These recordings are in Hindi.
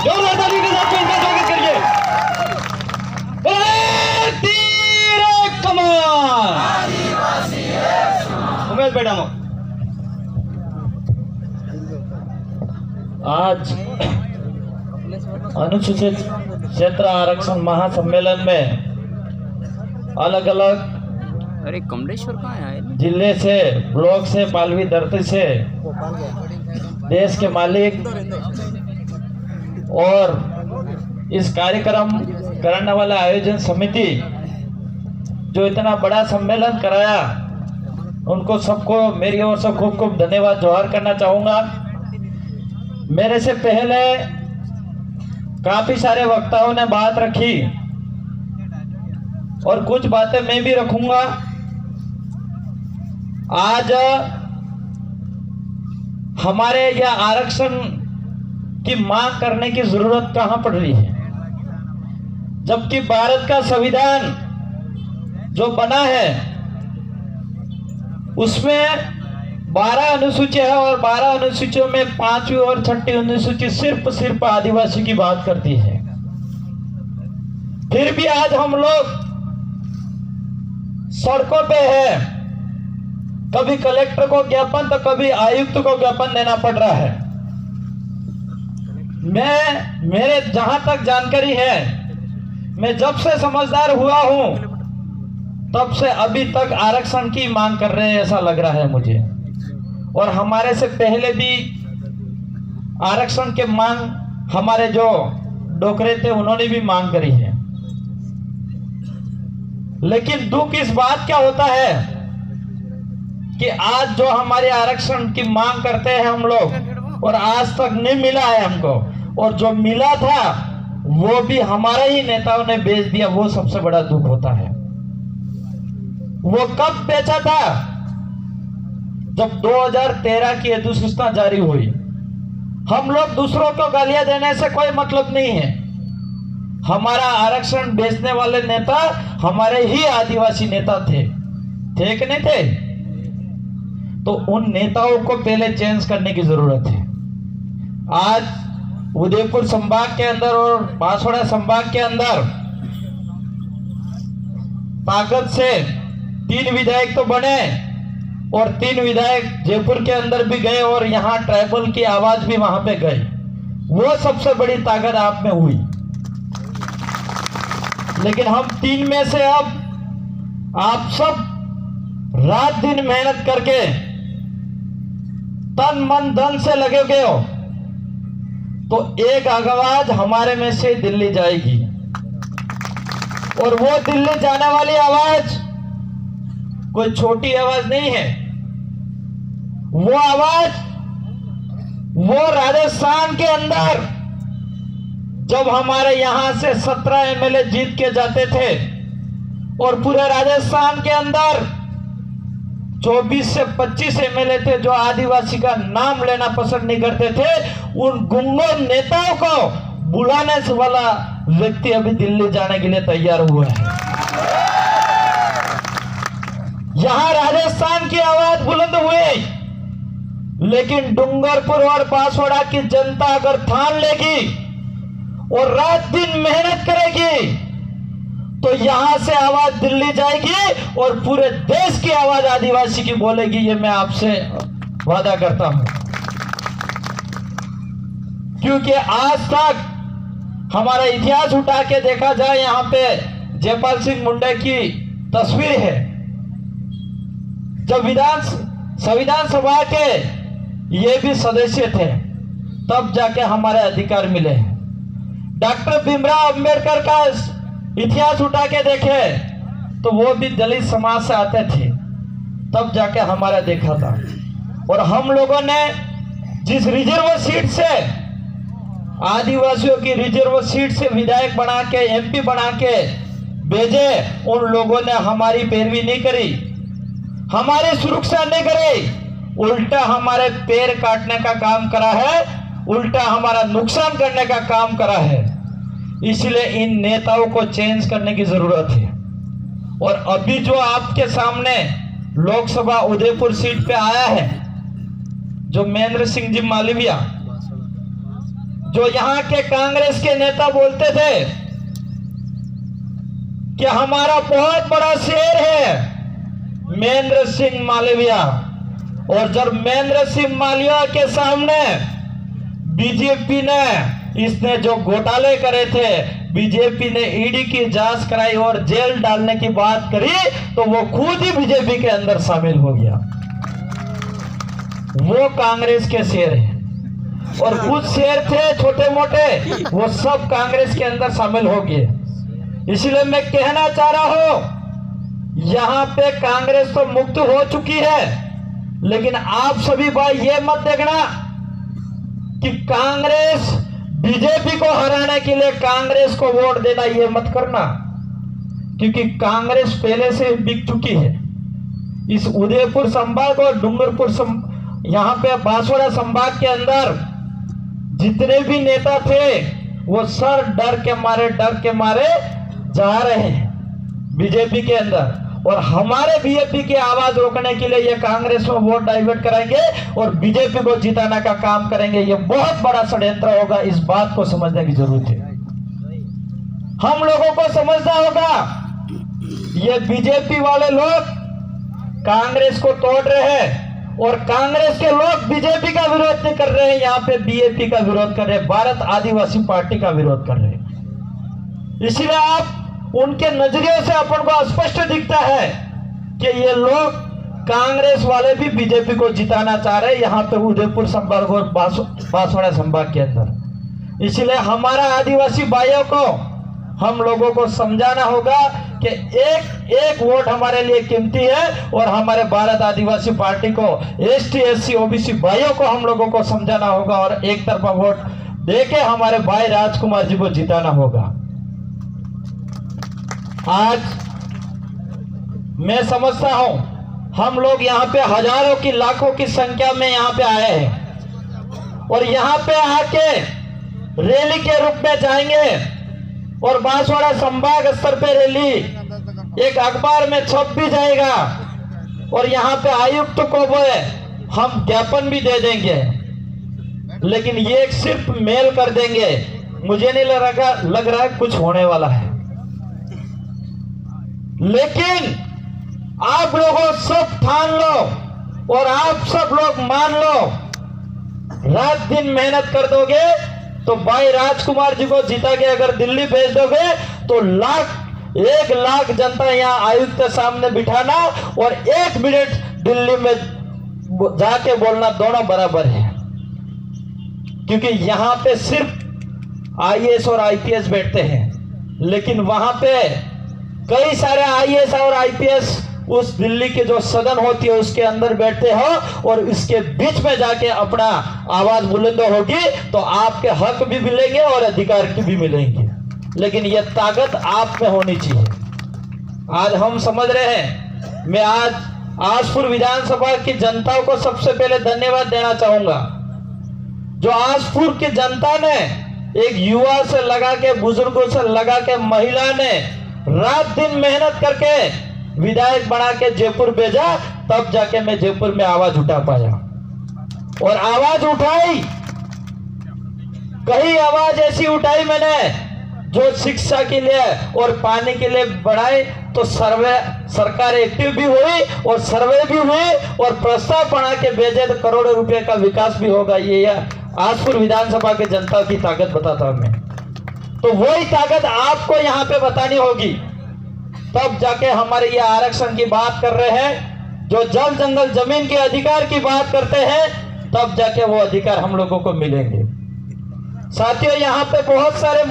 जोरदार ताली के साथ इनका स्वागत करिए। तीर कमान उमेश बेटा मो आज अनुसूचित क्षेत्र आरक्षण महासम्मेलन में अलग अलग अरे कमलेश्वर कहाँ है? जिले से, ब्लॉक से, पालवी धरती से देश के मालिक और इस कार्यक्रम करने वाला आयोजन समिति जो इतना बड़ा सम्मेलन कराया, उनको सबको मेरी ओर से खूब खूब धन्यवाद जोहार करना चाहूँगा। मेरे से पहले काफी सारे वक्ताओं ने बात रखी और कुछ बातें मैं भी रखूंगा। आज हमारे यह आरक्षण की मांग करने की जरूरत कहां पड़ रही है, जबकि भारत का संविधान जो बना है उसमें 12 अनुसूचियां है और 12 अनुसूचियों में 5वीं और 6ठी अनुसूची सिर्फ आदिवासी की बात करती है। फिर भी आज हम लोग सड़कों पे है, कभी कलेक्टर को ज्ञापन तो कभी आयुक्त को ज्ञापन देना पड़ रहा है। मेरे जहां तक जानकारी है, मैं जब से समझदार हुआ हूं तब से अभी तक आरक्षण की मांग कर रहे हैं, ऐसा लग रहा है मुझे। और हमारे से पहले भी आरक्षण के मांग हमारे जो डोकरे थे उन्होंने भी मांग करी है। लेकिन दुख इस बात क्या होता है कि आज जो हमारे आरक्षण की मांग करते हैं हम लोग, और आज तक नहीं मिला है हमको, और जो मिला था वो भी हमारे ही नेताओं ने बेच दिया। वो सबसे बड़ा दुख होता है। वो कब बेचा था? जब 2013 की अधिसूचना जारी हुई। हम लोग दूसरों को गालियां देने से कोई मतलब नहीं है। हमारा आरक्षण बेचने वाले नेता हमारे ही आदिवासी नेता थे कि नहीं थे? तो उन नेताओं को पहले चेंज करने की जरूरत है। आज उदयपुर संभाग के अंदर और बांसवाड़ा संभाग के अंदर ताकत से 3 विधायक तो बने और 3 विधायक जयपुर के अंदर भी गए और यहाँ ट्राइबल की आवाज भी वहां पे गई। वो सबसे बड़ी ताकत आप में हुई। लेकिन हम 3 में से अब आप सब रात दिन मेहनत करके तन मन धन से लगे गए हो, तो एक आवाज हमारे में से दिल्ली जाएगी। और वो दिल्ली जाने वाली आवाज कोई छोटी आवाज नहीं है। वो आवाज वो राजस्थान के अंदर जब हमारे यहां से 17 एमएलए जीत के जाते थे और पूरे राजस्थान के अंदर 24 से 25 एमएलए थे जो आदिवासी का नाम लेना पसंद नहीं करते थे, उन गुंडों नेताओं को बुलाने वाला व्यक्ति अभी दिल्ली जाने के लिए तैयार हुआ है। यहां राजस्थान की आवाज बुलंद हुई, लेकिन डूंगरपुर और बांसवाड़ा की जनता अगर ठान लेगी और रात दिन मेहनत करेगी तो यहां से आवाज दिल्ली जाएगी और पूरे देश की आवाज आदिवासी की बोलेगी। ये मैं आपसे वादा करता हूं, क्योंकि आज तक हमारा इतिहास उठा के देखा जाए, यहां पे जयपाल सिंह मुंडा की तस्वीर है। जब संविधान सभा के ये भी सदस्य थे तब जाके हमारे अधिकार मिले हैं। डॉक्टर भीमराव अंबेडकर का इतिहास उठा के देखे तो वो भी दलित समाज से आते थे, तब जाके हमारा देखा था। और हम लोगों ने जिस रिजर्व सीट से, आदिवासियों की रिजर्व सीट से विधायक बना के, एमपी बना के भेजे, उन लोगों ने हमारी पैरवी नहीं करी, हमारी सुरक्षा नहीं करी, उल्टा हमारे पैर काटने का काम करा है, उल्टा हमारा नुकसान करने का काम करा है। इसलिए इन नेताओं को चेंज करने की जरूरत है। और अभी जो आपके सामने लोकसभा उदयपुर सीट पे आया है, जो महेंद्र सिंह जी मालविया, जो यहाँ के कांग्रेस के नेता बोलते थे कि हमारा बहुत बड़ा शेर है महेंद्र सिंह मालविया, और जब महेंद्र सिंह मालविया के सामने बीजेपी ने इसने जो घोटाले करे थे, बीजेपी ने ईडी की जांच कराई और जेल डालने की बात करी, तो वो खुद ही बीजेपी के अंदर शामिल हो गया। वो कांग्रेस के शेर है, और कुछ शेर थे छोटे मोटे, वो सब कांग्रेस के अंदर शामिल हो गए। इसलिए मैं कहना चाह रहा हूं, यहां पे कांग्रेस तो मुक्त हो चुकी है, लेकिन आप सभी भाई ये मत देखना कि कांग्रेस बीजेपी को हराने के लिए कांग्रेस को वोट देना, ये मत करना, क्योंकि कांग्रेस पहले से बिक चुकी है। इस उदयपुर संभाग और डूंगरपुर यहाँ पे बांसवाड़ा संभाग के अंदर जितने भी नेता थे वो सर डर के मारे जा रहे हैं बीजेपी के अंदर, और हमारे बीजेपी की आवाज रोकने के लिए ये कांग्रेस में वोट डाइवर्ट कराएंगे और बीजेपी को जिताने का काम करेंगे। ये बहुत बड़ा षड्यंत्र होगा, इस बात को समझने की जरूरत है। हम लोगों को समझना होगा, ये बीजेपी वाले लोग कांग्रेस को तोड़ रहे हैं और कांग्रेस के लोग बीजेपी का विरोध नहीं कर रहे हैं, यहाँ पे बीएपी का विरोध कर रहे हैं, भारत आदिवासी पार्टी का विरोध कर रहे हैं। इसलिए आप उनके नजरिए से अपन को स्पष्ट दिखता है कि ये लोग कांग्रेस वाले भी बीजेपी को जिताना चाह रहे हैं यहाँ पे उदयपुर संभाग और बांसवाड़ा संभाग के अंदर। इसलिए हमारा आदिवासी भाइयों को, हम लोगों को समझाना होगा कि एक एक वोट हमारे लिए कीमती है, और हमारे भारत आदिवासी पार्टी को, एसटी एससी ओबीसी भाइयों को हम लोगों को समझाना होगा और एक तरफा वोट देके हमारे भाई राजकुमार जी को जिताना होगा। आज मैं समझता हूं, हम लोग यहाँ पे हजारों की लाखों की संख्या में यहाँ पे आए हैं, और यहाँ पे आके रैली के रूप में जाएंगे, और बांसवाड़ा संभाग स्तर पे रैली एक अखबार में छप भी जाएगा, और यहाँ पे आयुक्त को हम ज्ञापन भी दे देंगे, लेकिन ये सिर्फ मेल कर देंगे। मुझे नहीं लग रहा है कुछ होने वाला है, लेकिन आप लोगों सब ठान लो और आप सब लोग मान लो, रात दिन मेहनत कर दोगे तो भाई राजकुमार जी को जिता के अगर दिल्ली भेज दोगे तो 1 लाख जनता यहाँ आयुक्त के सामने बिठाना और 1 मिनट दिल्ली में जाके बोलना दोनों बराबर है, क्योंकि यहाँ पे सिर्फ आईएएस और आईपीएस बैठते हैं, लेकिन वहां पे कई सारे आईएएस और आईपीएस उस दिल्ली के जो सदन होती है उसके अंदर बैठते हो, और इसके बीच में जाके अपना आवाज बुलंद होगी तो आपके हक भी मिलेंगे और अधिकार भी मिलेंगे, लेकिन यह ताकत आप में होनी चाहिए। आज हम समझ रहे हैं, मैं आज आजपुर विधानसभा की जनता को सबसे पहले धन्यवाद देना चाहूंगा, जो आजपुर की जनता ने एक युवा से लगा के, बुजुर्गों से लगा के, महिला ने रात दिन मेहनत करके विधायक बना के जयपुर भेजा, तब जाके मैं जयपुर में आवाज उठा पाया, और आवाज उठाई, कई आवाज ऐसी उठाई मैंने जो शिक्षा के लिए और पानी के लिए बढ़ाई, तो सरकार एक्टिव भी हुई और सर्वे भी हुई और प्रस्ताव बना के भेजे तो करोड़ों रुपए का विकास भी होगा। ये आजपुर विधानसभा के जनता की ताकत बताता हूं मैं, तो वही ताकत आपको यहाँ पे बतानी होगी, तब जाके हमारे ये आरक्षण की बात कर रहे हैं, जो जल जंगल जमीन के अधिकार की बात करते हैं, तब जाके वो अधिकार हम लोगों को मिलेंगे। साथियों, यहाँ पे बहुत सारे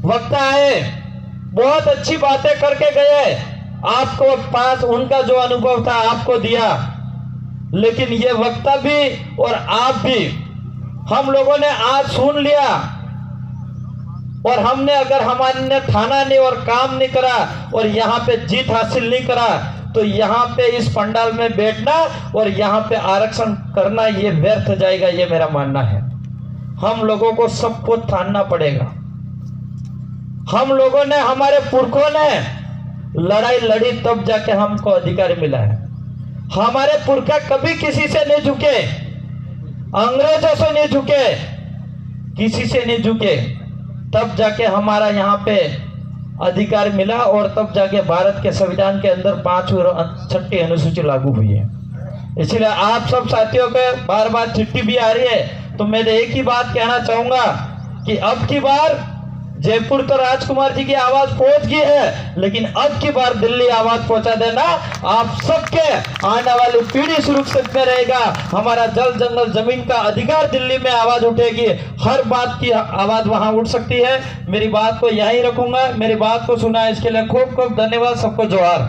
वक्ता आए, बहुत अच्छी बातें करके गए, आपको पास उनका जो अनुभव था आपको दिया, लेकिन ये वक्ता भी और आप भी, हम लोगों ने आज सुन लिया, और हमने अगर हमारे ठाना नहीं और काम नहीं करा और यहाँ पे जीत हासिल नहीं करा, तो यहाँ पे इस पंडाल में बैठना और यहाँ पे आरक्षण करना ये व्यर्थ जाएगा, ये मेरा मानना है। हम लोगों को सब कुछ ठानना पड़ेगा। हम लोगों ने, हमारे पुरखों ने लड़ाई लड़ी, तब जाके हमको अधिकार मिला है। हमारे पुरखा कभी किसी से नहीं झुके, अंग्रेजों से नहीं झुके, किसी से नहीं झुके, तब जाके हमारा यहाँ पे अधिकार मिला और तब जाके भारत के संविधान के अंदर 5 और 6ठी अनुसूची लागू हुई है। इसलिए आप सब साथियों के बार बार चिट्ठी भी आ रही है, तो मैं एक ही बात कहना चाहूंगा कि अब की बार जयपुर तो राजकुमार जी की आवाज पहुंच गई है, लेकिन अब की बार दिल्ली आवाज पहुंचा देना। आप सबके आने वाली पीढ़ी सुरक्षित में रहेगा। हमारा जल जंगल जमीन का अधिकार दिल्ली में आवाज उठेगी, हर बात की आवाज वहां उठ सकती है। मेरी बात को यहीं रखूंगा। मेरी बात को सुना इसके लिए खूब खूब धन्यवाद। सबको जोहार।